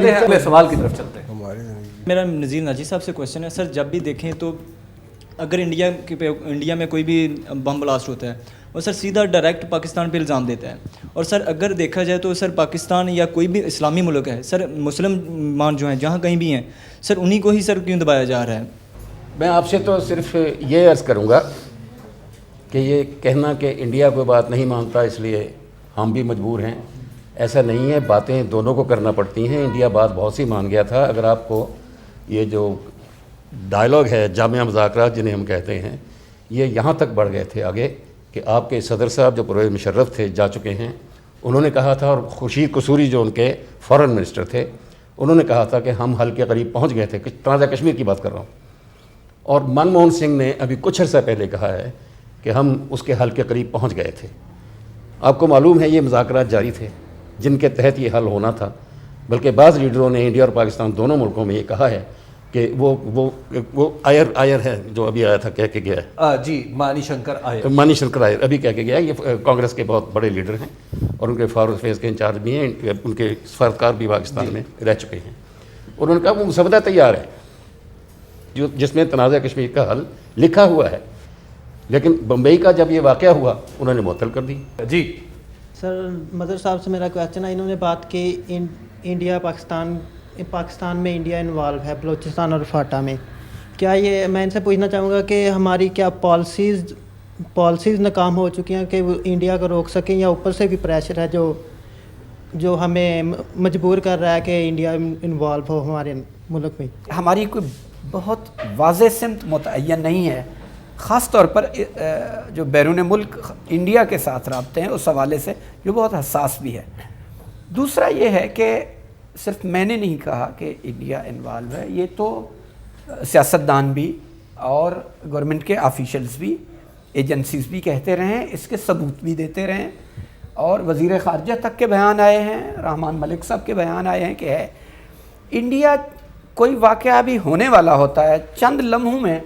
چلتے ہیں اگلے سوال کی طرف چلتے ہیں. میرا نذیر ناجی صاحب سے کوشچن ہے سر، جب بھی دیکھیں تو اگر انڈیا میں کوئی بھی بم بلاسٹ ہوتا ہے وہ سر سیدھا ڈائریکٹ پاکستان پہ الزام دیتا ہے. اور سر اگر دیکھا جائے تو سر پاکستان یا کوئی بھی اسلامی ملک ہے سر، مسلمان جو ہیں جہاں کہیں بھی ہیں سر انہی کو ہی سر کیوں دبایا جا رہا ہے؟ میں آپ سے تو صرف یہ عرض کروں گا کہ یہ کہنا کہ انڈیا کوئی بات نہیں مانتا اس لیے ہم بھی مجبور ہیں، ایسا نہیں ہے. باتیں دونوں کو کرنا پڑتی ہیں. انڈیا بات بہت سی مان گیا تھا. اگر آپ کو یہ جو ڈائلاگ ہے، جامعہ مذاکرات جنہیں ہم کہتے ہیں، یہ یہاں تک بڑھ گئے تھے آگے کہ آپ کے صدر صاحب جو پرویز مشرف تھے جا چکے ہیں، انہوں نے کہا تھا، اور خورشید قصوری جو ان کے فارن منسٹر تھے انہوں نے کہا تھا کہ ہم حل کے قریب پہنچ گئے تھے. تنازع کشمیر کی بات کر رہا ہوں. اور منموہن سنگھ نے ابھی کچھ عرصہ پہلے کہا ہے کہ ہم اس کے حل کے قریب پہنچ گئے تھے. آپ کو معلوم ہے یہ مذاکرات جاری تھے جن کے تحت یہ حل ہونا تھا. بلکہ بعض لیڈروں نے انڈیا اور پاکستان دونوں ملکوں میں یہ کہا ہے کہ وہ آئر ہے جو ابھی آیا تھا کہہ کے گیا ہے، جی مانی شنکر آئر ابھی کہہ کے گیا ہے. یہ کانگریس کے بہت بڑے لیڈر ہیں اور ان کے فارن افیئرز کے انچارج بھی ہیں، ان کے سفارتکار بھی پاکستان میں رہ چکے ہیں. اور انہوں نے کہا وہ مسودہ تیار ہے جس میں تنازع کشمیر کا حل لکھا ہوا ہے. لیکن بمبئی کا جب یہ واقعہ ہوا انہوں نے معطل کر دی. جی سر مظہر صاحب سے میرا کویسچن ہے، انہوں نے بات کی انڈیا پاکستان میں انڈیا انوالو ہے بلوچستان اور فاٹا میں. کیا یہ میں ان سے پوچھنا چاہوں گا کہ ہماری کیا پالیسیز ناکام ہو چکی ہیں کہ وہ انڈیا کو روک سکیں، یا اوپر سے بھی پریشر ہے جو ہمیں مجبور کر رہا ہے کہ انڈیا انوالو ہو ہمارے ملک میں؟ ہماری کوئی بہت واضح سمت متعین نہیں ہے، خاص طور پر جو بیرون ملک انڈیا کے ساتھ رابطے ہیں اس حوالے سے جو بہت حساس بھی ہے. دوسرا یہ ہے کہ صرف میں نے نہیں کہا کہ انڈیا انوالو ہے، یہ تو سیاستدان بھی اور گورنمنٹ کے آفیشلز بھی ایجنسیز بھی کہتے رہے ہیں، اس کے ثبوت بھی دیتے رہے ہیں. اور وزیر خارجہ تک کے بیان آئے ہیں، رحمان ملک صاحب کے بیان آئے ہیں کہ ہے انڈیا کوئی واقعہ بھی ہونے والا ہوتا ہے چند لمحوں میں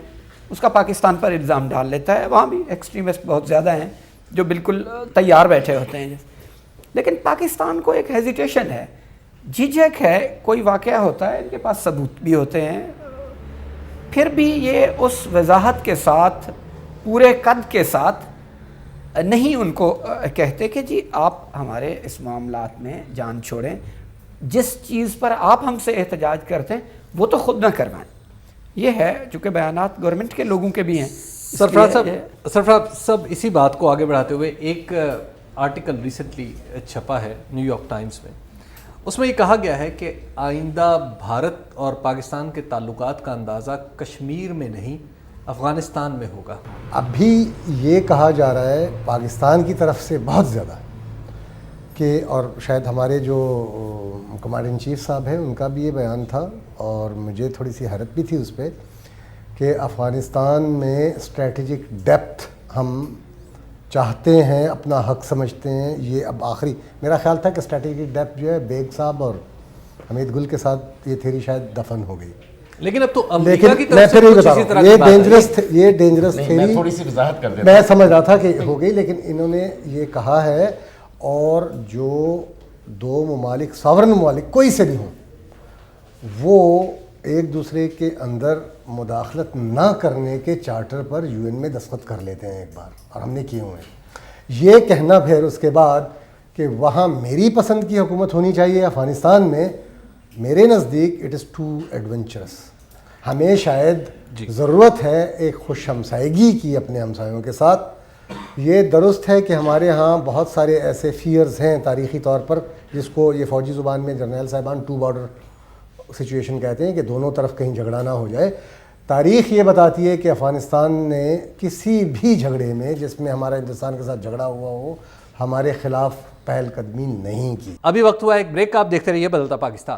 اس کا پاکستان پر الزام ڈال لیتا ہے. وہاں بھی ایکسٹریمسٹ بہت زیادہ ہیں جو بالکل تیار بیٹھے ہوتے ہیں. لیکن پاکستان کو ایک ہیزیٹیشن ہے، جھجک ہے. کوئی واقعہ ہوتا ہے ان کے پاس ثبوت بھی ہوتے ہیں، پھر بھی یہ اس وضاحت کے ساتھ پورے قد کے ساتھ نہیں ان کو کہتے کہ جی آپ ہمارے اس معاملات میں جان چھوڑیں، جس چیز پر آپ ہم سے احتجاج کرتے ہیں وہ تو خود نہ کروائیں. یہ ہے چونکہ بیانات گورنمنٹ کے لوگوں کے بھی ہیں. سرفراز صاحب اسی بات کو آگے بڑھاتے ہوئے ایک آرٹیکل ریسنٹلی چھپا ہے نیو یارک ٹائمز میں، اس میں یہ کہا گیا ہے کہ آئندہ بھارت اور پاکستان کے تعلقات کا اندازہ کشمیر میں نہیں افغانستان میں ہوگا. ابھی یہ کہا جا رہا ہے پاکستان کی طرف سے بہت زیادہ کہ، اور شاید ہمارے جو کمانڈر ان چیف صاحب ہیں ان کا بھی یہ بیان تھا اور مجھے تھوڑی سی حیرت بھی تھی اس پہ، کہ افغانستان میں اسٹریٹجک ڈیپتھ ہم چاہتے ہیں، اپنا حق سمجھتے ہیں. یہ اب آخری میرا خیال تھا کہ اسٹریٹجک ڈیپتھ جو ہے بیگ صاحب اور حمید گل کے ساتھ یہ تھیری شاید دفن ہو گئی. لیکن اب تو امریکہ کی میں طرف پھر سے یہ کچھ بتا اسی رہا طرح ہوں، کی یہ ڈینجرس میں تھیری تھوڑی سی وضاحت کر دیتا میں سمجھ رہا تھا کہ ہو گئی، لیکن انہوں نے یہ کہا ہے. اور جو دو ممالک ساورن ممالک کوئی سے بھی ہوں وہ ایک دوسرے کے اندر مداخلت نہ کرنے کے چارٹر پر یو این میں دستخط کر لیتے ہیں ایک بار، اور ہم نے کیے ہوئے ہیں. یہ کہنا پھر اس کے بعد کہ وہاں میری پسند کی حکومت ہونی چاہیے افغانستان میں، میرے نزدیک اٹ از ٹو ایڈونچرس. ہمیں شاید ضرورت ہے ایک خوش ہمسائیگی کی اپنے ہمسایوں کے ساتھ. یہ درست ہے کہ ہمارے ہاں بہت سارے ایسے فیئرز ہیں تاریخی طور پر، جس کو یہ فوجی زبان میں جرنیل صاحبان ٹو بارڈر سچویشن کہتے ہیں، کہ دونوں طرف کہیں جھگڑا نہ ہو جائے. تاریخ یہ بتاتی ہے کہ افغانستان نے کسی بھی جھگڑے میں جس میں ہمارا ہندوستان کے ساتھ جھگڑا ہوا ہو ہمارے خلاف پہل قدمی نہیں کی. ابھی وقت ہوا ایک بریک کا، آپ دیکھتے رہیے بدلتا پاکستان.